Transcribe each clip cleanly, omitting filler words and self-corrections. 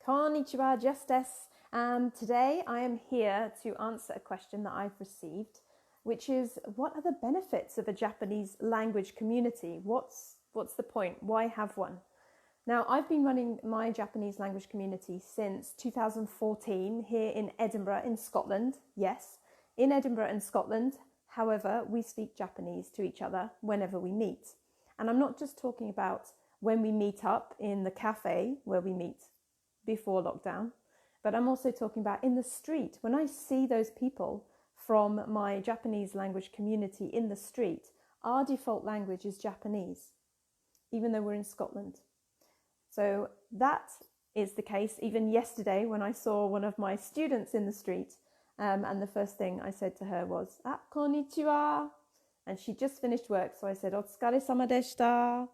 Konnichiwa, Jess des. Today I am here to answer a question that I've received, which is, what are the benefits of a Japanese language community? What's the point? Why have one? Now, I've been running my Japanese language community since 2014 here in Edinburgh in Scotland. Yes, in Edinburgh in Scotland. However, we speak Japanese to each other whenever we meet. And I'm not just talking about when we meet up in the cafe where we meet before lockdown, but I'm also talking about in the street. When I see those people from my Japanese language community in the street, our default language is Japanese, even though we're in Scotland. So that is the case even yesterday when I saw one of my students in the street, and the first thing I said to her was, konnichiwa. And she just finished work, so I said, otsukaresama deshita.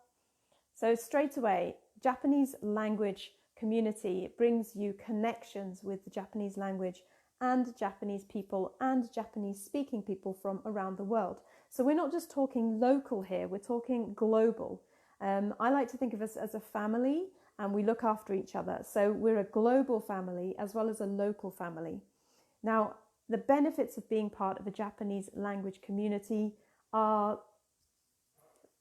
So straight away, Japanese language community brings you connections with the Japanese language and Japanese people and Japanese speaking people from around the world. So we're not just talking local here, we're talking global. I like to think of us as a family, and we look after each other. So we're a global family as well as a local family. Now, the benefits of being part of a Japanese language community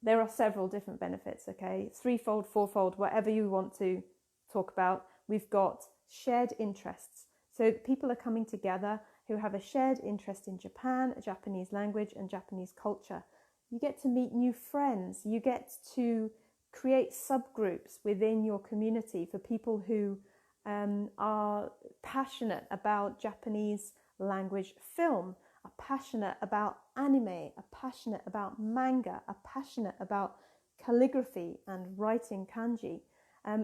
there are several different benefits, okay? Threefold, fourfold, whatever you want to talk about. We've got shared interests. So people are coming together who have a shared interest in Japan, Japanese language and Japanese culture. You get to meet new friends. You get to create subgroups within your community for people who are passionate about Japanese language film, are passionate about anime, are passionate about manga, are passionate about calligraphy and writing kanji.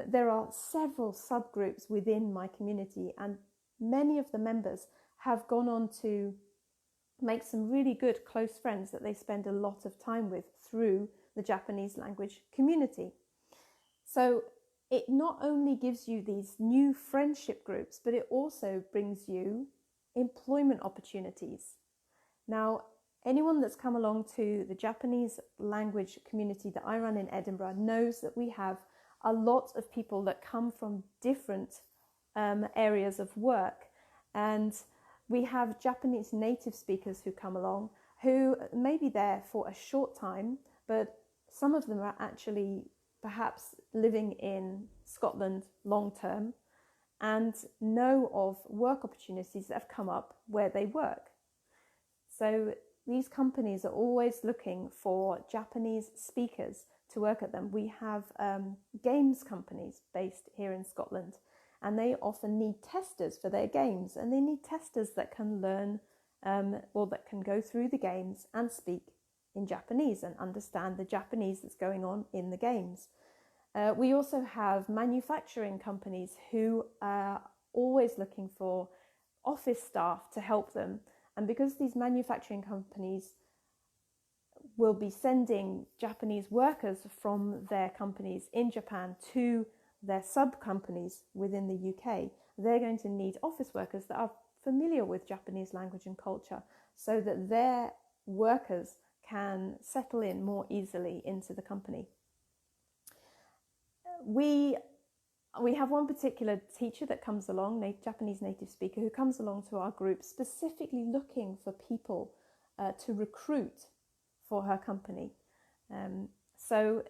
There are several subgroups within my community, and many of the members have gone on to make some really good close friends that they spend a lot of time with through the Japanese language community. So it not only gives you these new friendship groups, but it also brings you employment opportunities. Now, anyone that's come along to the Japanese language community that I run in Edinburgh knows that we have a lot of people that come from different areas of work, and we have Japanese native speakers who come along who may be there for a short time, but some of them are actually perhaps living in Scotland long term and know of work opportunities that have come up where they work. So these companies are always looking for Japanese speakers to work at them. We have games companies based here in Scotland, and they often need testers for their games, and they need testers that can learn that can go through the games and speak in Japanese and understand the Japanese that's going on in the games. We also have manufacturing companies who are always looking for office staff to help them. And because these manufacturing companies will be sending Japanese workers from their companies in Japan to their sub-companies within the UK, they're going to need office workers that are familiar with Japanese language and culture so that their workers can settle in more easily into the company. We have one particular teacher that comes along, Japanese native speaker, who comes along to our group specifically looking for people to recruit for her company. So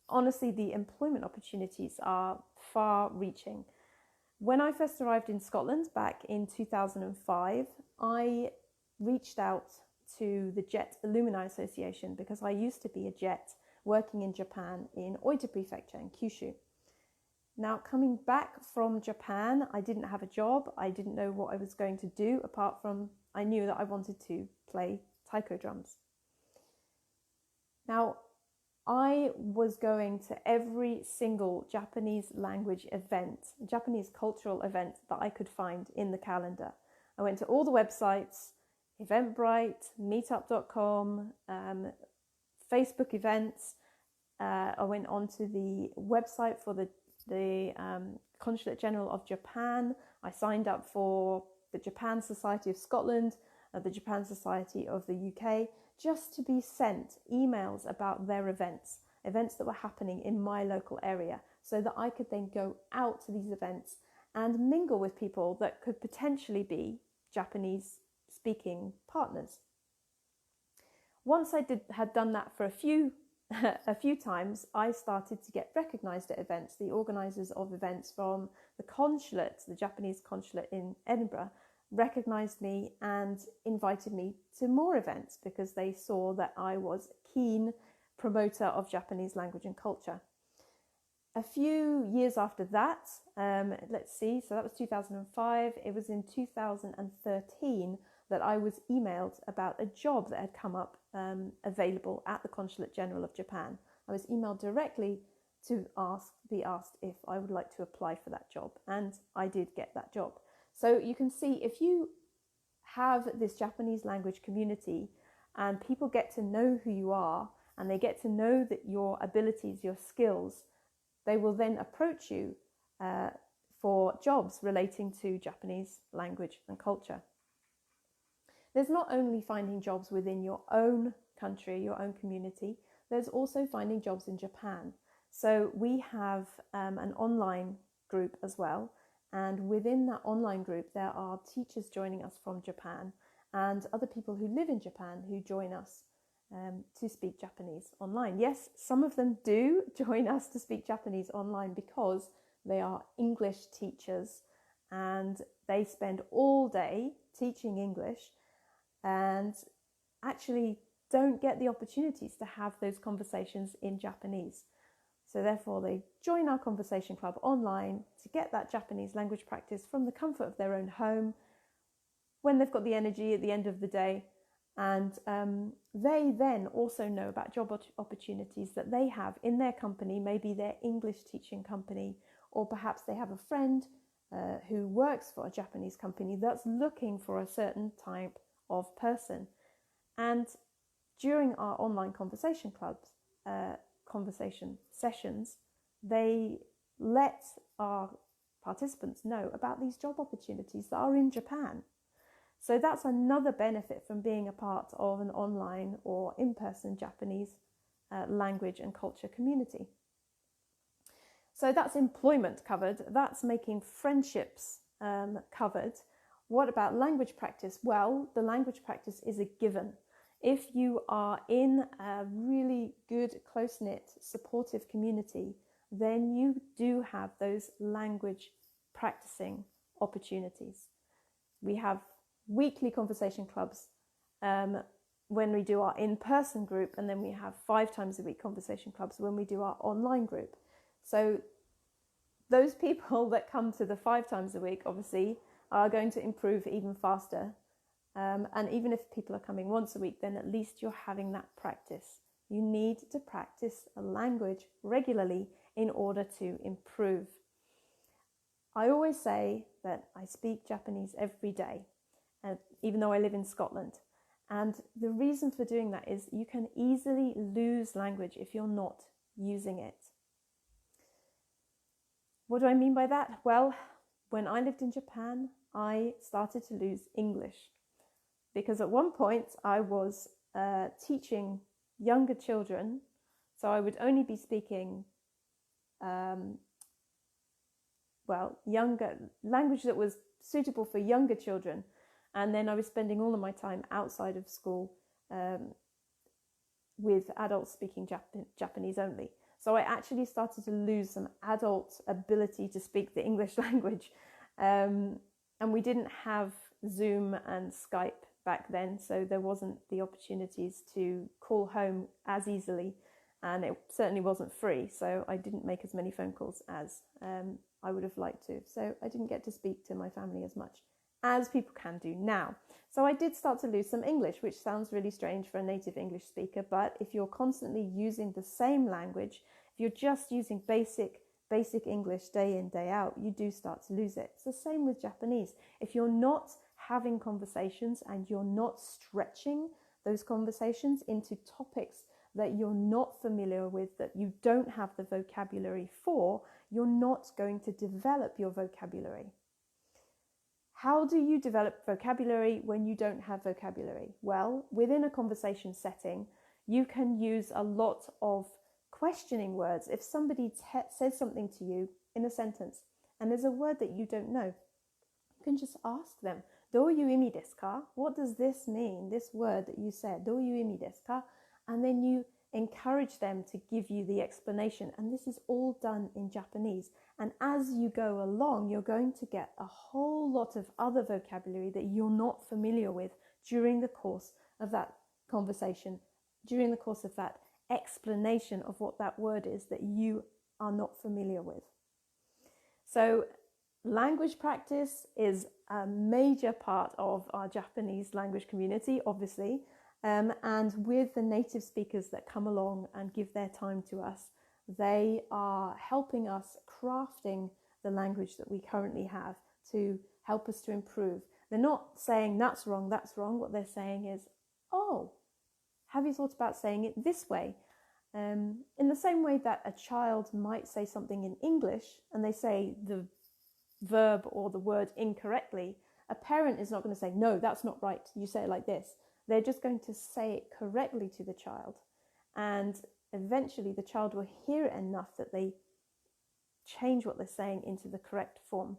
honestly, the employment opportunities are far-reaching. When I first arrived in Scotland back in 2005, I reached out to the Jet Alumni Association because I used to be a Jet working in Japan in Oita Prefecture in Kyushu. Now, coming back from Japan, I didn't have a job. I didn't know what I was going to do, apart from I knew that I wanted to play taiko drums. Now, I was going to every single Japanese language event, Japanese cultural event that I could find in the calendar. I went to all the websites, Eventbrite, meetup.com, Facebook events. I went onto the website for the Consulate General of Japan. I signed up for the Japan Society of Scotland, the Japan Society of the UK, just to be sent emails about their events that were happening in my local area, so that I could then go out to these events and mingle with people that could potentially be Japanese speaking partners. Once I had done that for a few times, I started to get recognized at events. The organizers of events from the consulate, the Japanese consulate in Edinburgh, recognized me and invited me to more events because they saw that I was a keen promoter of Japanese language and culture. A few years after that, so that was 2005. It was in 2013 that I was emailed about a job that had come up available at the Consulate General of Japan. I was emailed directly to be asked if I would like to apply for that job, and I did get that job. So you can see, if you have this Japanese language community and people get to know who you are and they get to know that your abilities, your skills, they will then approach you for jobs relating to Japanese language and culture. There's not only finding jobs within your own country, your own community, there's also finding jobs in Japan. So we have an online group as well. And within that online group, there are teachers joining us from Japan and other people who live in Japan who join us to speak Japanese online. Yes, some of them do join us to speak Japanese online because they are English teachers and they spend all day teaching English and actually don't get the opportunities to have those conversations in Japanese. So therefore they join our conversation club online to get that Japanese language practice from the comfort of their own home when they've got the energy at the end of the day. And they then also know about job opportunities that they have in their company, maybe their English teaching company, or perhaps they have a friend who works for a Japanese company that's looking for a certain type of person. And during our online conversation clubs, conversation sessions, they let our participants know about these job opportunities that are in Japan. So that's another benefit from being a part of an online or in-person Japanese language and culture community. So that's employment covered. That's making friendships covered. What about language practice? Well, the language practice is a given. If you are in a really good, close-knit, supportive community, then you do have those language practicing opportunities. We have weekly conversation clubs when we do our in-person group, and then we have 5 times a week conversation clubs when we do our online group. So those people that come to the 5 times a week, obviously, are going to improve even faster. And even if people are coming once a week, then at least you're having that practice. You need to practice a language regularly in order to improve. I always say that I speak Japanese every day, even though I live in Scotland. And the reason for doing that is you can easily lose language if you're not using it. What do I mean by that? Well, when I lived in Japan, I started to lose English. Because at one point I was teaching younger children, so I would only be speaking younger language that was suitable for younger children, and then I was spending all of my time outside of school with adults speaking Japanese only. So I actually started to lose some adult ability to speak the English language, and we didn't have Zoom and Skype back then, so there wasn't the opportunities to call home as easily, and it certainly wasn't free, so I didn't make as many phone calls as I would have liked to. So I didn't get to speak to my family as much as people can do now. So I did start to lose some English, which sounds really strange for a native English speaker, but if you're constantly using the same language, if you're just using basic English day in, day out, you do start to lose it. It's the same with Japanese. If you're not having conversations and you're not stretching those conversations into topics that you're not familiar with, that you don't have the vocabulary for, you're not going to develop your vocabulary. How do you develop vocabulary when you don't have vocabulary? Well, within a conversation setting, you can use a lot of questioning words. If somebody says something to you in a sentence and there's a word that you don't know, you can just ask them, "Do you imi desu ka?" What does this mean? This word that you said, "Do you imi desu ka?" And then you encourage them to give you the explanation. And this is all done in Japanese. And as you go along, you're going to get a whole lot of other vocabulary that you're not familiar with during the course of that conversation, during the course of that explanation of what that word is that you are not familiar with. So language practice is a major part of our Japanese language community, obviously. And with the native speakers that come along and give their time to us, they are helping us crafting the language that we currently have to help us to improve. They're not saying that's wrong, that's wrong. What they're saying is, oh, have you thought about saying it this way? In the same way that a child might say something in English and they say the verb or the word incorrectly, a parent is not going to say, no, that's not right, you say it like this. They're just going to say it correctly to the child. And eventually the child will hear it enough that they change what they're saying into the correct form.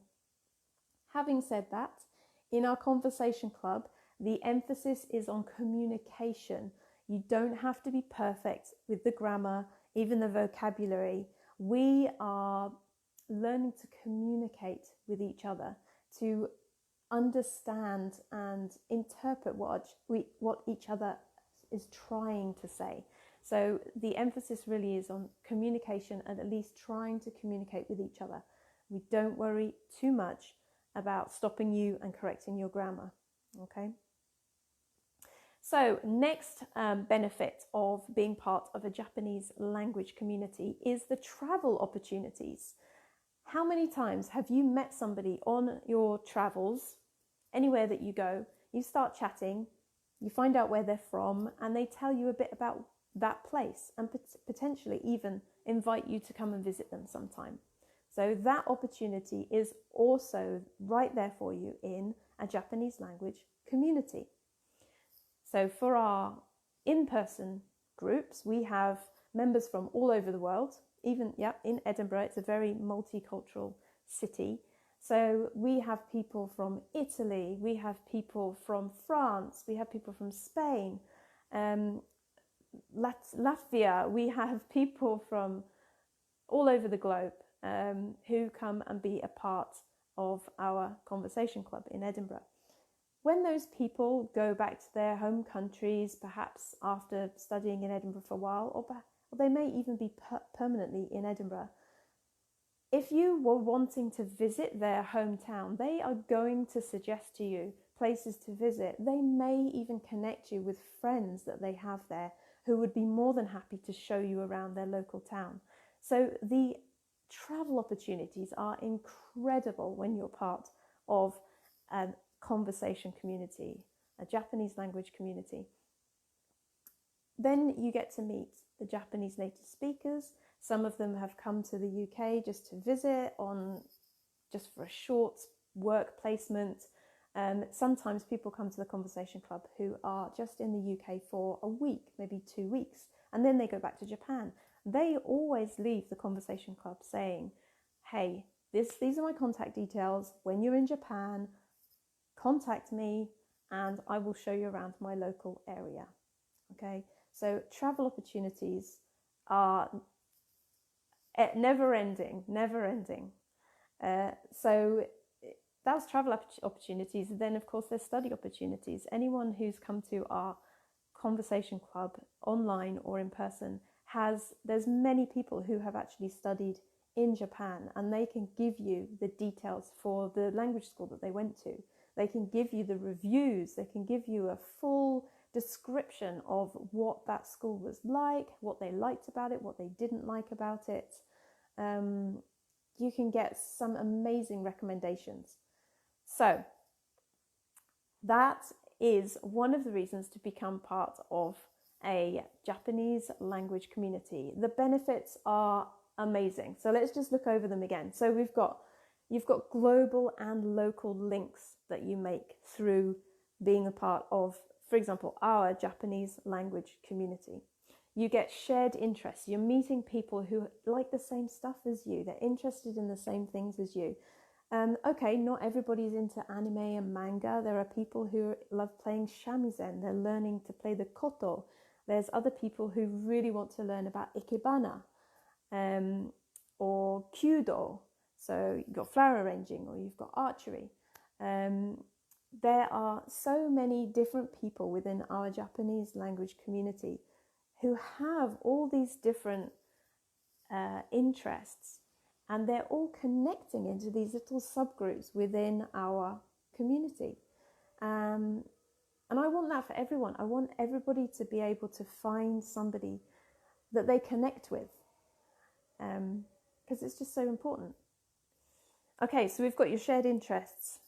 Having said that, in our conversation club, the emphasis is on communication. You don't have to be perfect with the grammar, even the vocabulary. We are learning to communicate with each other, to understand and interpret what each other is trying to say. So the emphasis really is on communication and at least trying to communicate with each other. We don't worry too much about stopping you and correcting your grammar. Okay. So next benefit of being part of a Japanese language community is the travel opportunities. How many times have you met somebody on your travels, anywhere that you go, you start chatting, you find out where they're from, and they tell you a bit about that place and potentially even invite you to come and visit them sometime. So that opportunity is also right there for you in a Japanese language community. So for our in-person groups, we have members from all over the world. Even in Edinburgh, it's a very multicultural city. So we have people from Italy, we have people from France, we have people from Spain, Latvia, we have people from all over the globe who come and be a part of our conversation club in Edinburgh. When those people go back to their home countries, perhaps after studying in Edinburgh for a while, or they may even be permanently in Edinburgh, if you were wanting to visit their hometown, they are going to suggest to you places to visit. They may even connect you with friends that they have there who would be more than happy to show you around their local town. So the travel opportunities are incredible when you're part of a conversation community, a Japanese language community. Then you get to meet the Japanese native speakers. Some of them have come to the UK just to visit just for a short work placement. Sometimes people come to the Conversation Club who are just in the UK for a week, maybe 2 weeks, and then they go back to Japan. They always leave the Conversation Club saying, hey, these are my contact details. When you're in Japan, contact me and I will show you around my local area. Okay, so travel opportunities are never ending. So that's travel opportunities. Then, of course, there's study opportunities. Anyone who's come to our Conversation Club online or in person there's many people who have actually studied in Japan, and they can give you the details for the language school that they went to. They can give you the reviews. They can give you a full description of what that school was like, what they liked about it, what they didn't like about it. You can get some amazing recommendations. So that is one of the reasons to become part of a Japanese language community. The benefits are amazing. So let's just look over them again. So you've got global and local links that you make through being a part of, for example, our Japanese language community. You get shared interests. You're meeting people who like the same stuff as you. They're interested in the same things as you. Okay, not everybody's into anime and manga. There are people who love playing shamisen. They're learning to play the koto. There's other people who really want to learn about ikebana or kyudo. So you've got flower arranging, or you've got archery. There are so many different people within our Japanese language community who have all these different interests, and they're all connecting into these little subgroups within our community. And I want that for everyone. I want everybody to be able to find somebody that they connect with, because it's just so important. Okay, so we've got your shared interests.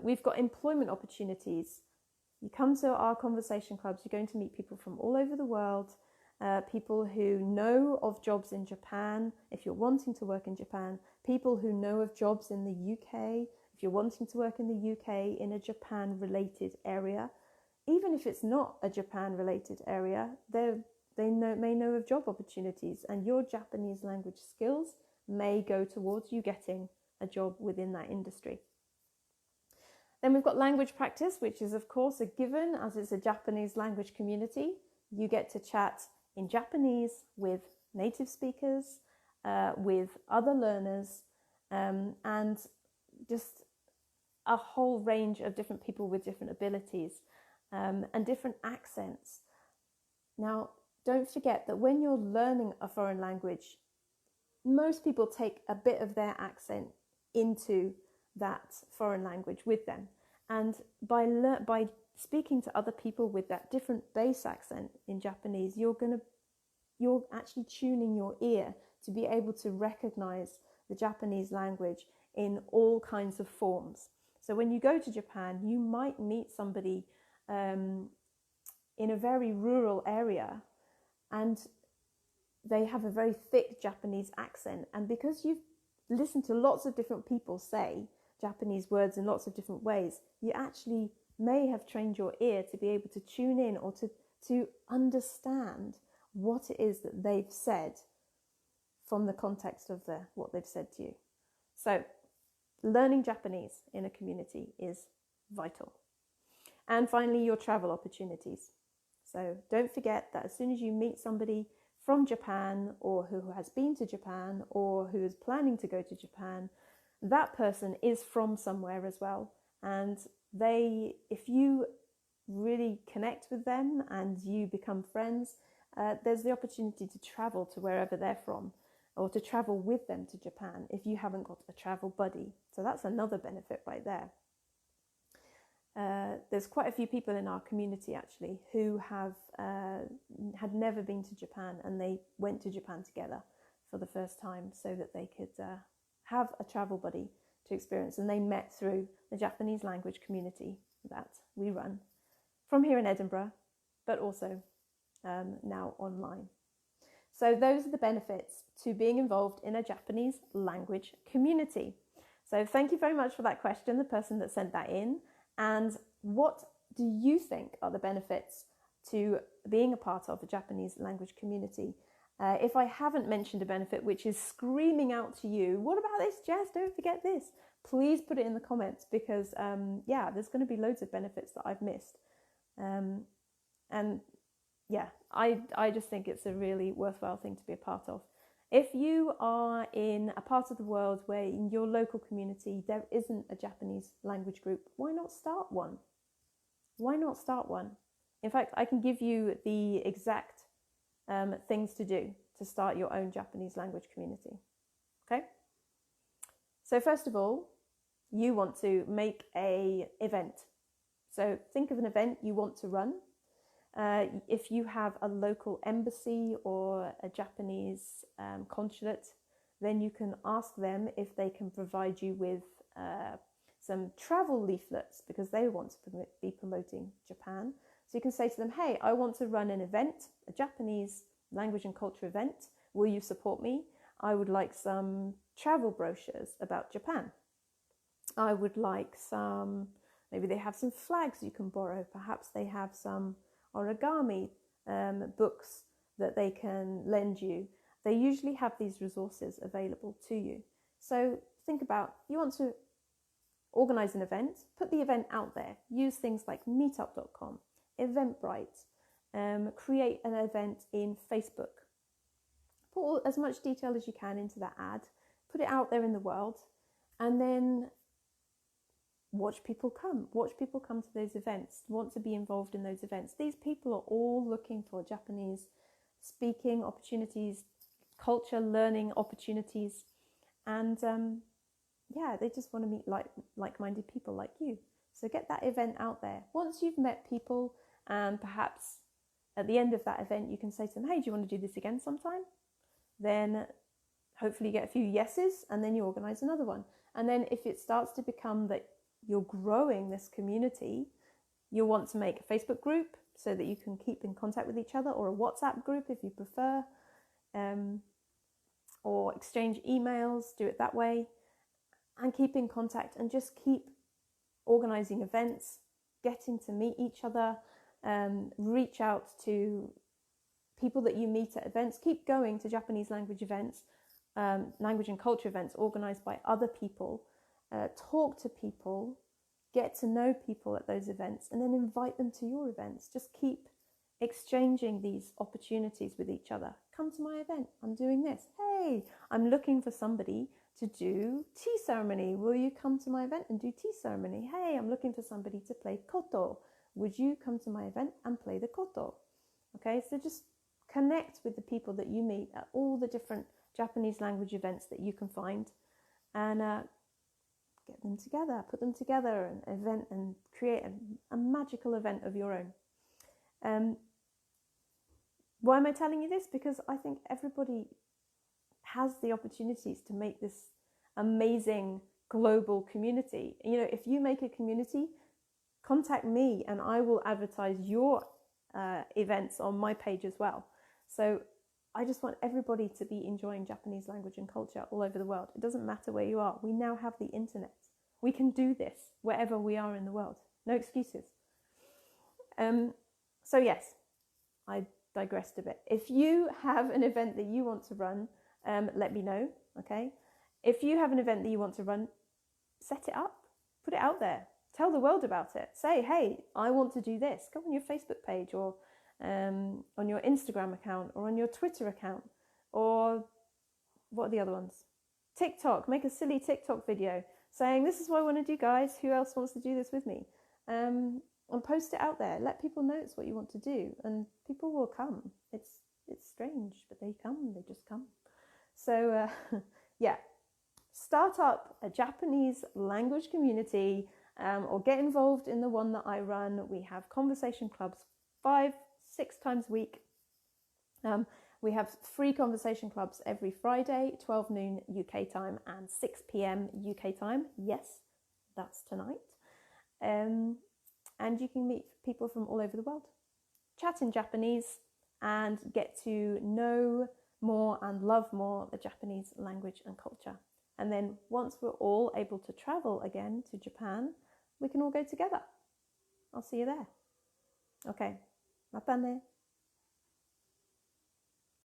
We've got employment opportunities. You come to our conversation clubs, you're going to meet people from all over the world, people who know of jobs in Japan, if you're wanting to work in Japan, people who know of jobs in the UK, if you're wanting to work in the UK in a Japan-related area. Even if it's not a Japan-related area, they may know of job opportunities, and your Japanese language skills may go towards you getting a job within that industry. Then we've got language practice, which is of course a given as it's a Japanese language community. You get to chat in Japanese with native speakers, with other learners, and just a whole range of different people with different abilities and different accents. Now, don't forget that when you're learning a foreign language, most people take a bit of their accent into that foreign language with them, and by speaking to other people with that different base accent in Japanese, you're actually tuning your ear to be able to recognize the Japanese language in all kinds of forms. So when you go to Japan, you might meet somebody in a very rural area, and they have a very thick Japanese accent, and because you've listened to lots of different people say Japanese words in lots of different ways, you actually may have trained your ear to be able to tune in or to understand what it is that they've said from the context of what they've said to you. So learning Japanese in a community is vital. And finally, your travel opportunities. So don't forget that as soon as you meet somebody from Japan, or who has been to Japan, or who is planning to go to Japan, that person is from somewhere as well. And if you really connect with them and you become friends, there's the opportunity to travel to wherever they're from, or to travel with them to Japan if you haven't got a travel buddy. So that's another benefit right there. There's quite a few people in our community actually who had never been to Japan, and they went to Japan together for the first time so that they could have a travel buddy to experience, and they met through the Japanese language community that we run from here in Edinburgh, but also now online. So those are the benefits to being involved in a Japanese language community. So thank you very much for that question, the person that sent that in. And what do you think are the benefits to being a part of a Japanese language community? If I haven't mentioned a benefit which is screaming out to you, what about this, Jess? Don't forget this. Please put it in the comments, because there's going to be loads of benefits that I've missed. And yeah, I just think it's a really worthwhile thing to be a part of. If you are in a part of the world where in your local community there isn't a Japanese language group, why not start one? Why not start one? In fact, I can give you the exact things to do to start your own Japanese language community. Okay? So first of all, you want to make an event. So think of an event you want to run. If you have a local embassy or a Japanese consulate, then you can ask them if they can provide you with some travel leaflets, because they want to be promoting Japan. So you can say to them, hey, I want to run an event, a Japanese language and culture event. Will you support me? I would like some travel brochures about Japan. I would like maybe they have some flags you can borrow. Perhaps they have some origami books that they can lend you, they usually have these resources available to you. So think about, you want to organize an event, put the event out there. Use things like meetup.com, Eventbrite, create an event in Facebook. Put as much detail as you can into that ad, put it out there in the world, and then watch people come. Watch people come to those events, want to be involved in those events. These people are all looking for Japanese speaking opportunities, culture learning opportunities, and yeah, they just want to meet like-minded people like you. So get that event out there. Once you've met people, and perhaps at the end of that event you can say to them, hey, do you want to do this again sometime? Then hopefully you get a few yeses, and then you organize another one. And then if it starts to become that you're growing this community, you'll want to make a Facebook group so that you can keep in contact with each other, or a WhatsApp group if you prefer, or exchange emails, do it that way, and keep in contact and just keep organizing events, getting to meet each other, reach out to people that you meet at events, keep going to Japanese language events, language and culture events organized by other people, talk to people, get to know people at those events, and then invite them to your events. Just keep exchanging these opportunities with each other. Come to my event, I'm doing this. Hey, I'm looking for somebody to do tea ceremony. Will you come to my event and do tea ceremony? Hey, I'm looking for somebody to play koto. Would you come to my event and play the koto? Okay, so just connect with the people that you meet at all the different Japanese language events that you can find, and get them together, put them together, an event, and create a magical event of your own. Why am I telling you this? Because I think everybody has the opportunities to make this amazing global community. You know, if you make a community, contact me and I will advertise your events on my page as well. So I just want everybody to be enjoying Japanese language and culture all over the world. It doesn't matter where you are. We now have the internet. We can do this wherever we are in the world. No excuses. So yes, I digressed a bit. If you have an event that you want to run, let me know, okay? If you have an event that you want to run, set it up, put it out there, tell the world about it. Say, hey, I want to do this. Go on your Facebook page, or on your Instagram account, or on your Twitter account, or what are the other ones? TikTok. Make a silly TikTok video saying, this is what I want to do, guys. Who else wants to do this with me? And post it out there. Let people know it's what you want to do, and people will come. It's strange, but they come. They just come. So yeah, start up a Japanese language community, or get involved in the one that I run. We have conversation clubs 5-6 times a week. We have free conversation clubs every Friday, 12 noon UK time and 6 p.m. UK time. Yes, that's tonight. And you can meet people from all over the world, chat in Japanese, and get to know more and love more the Japanese language and culture. And then once we're all able to travel again to Japan, we can all go together. I'll see you there. Okay, mata ne.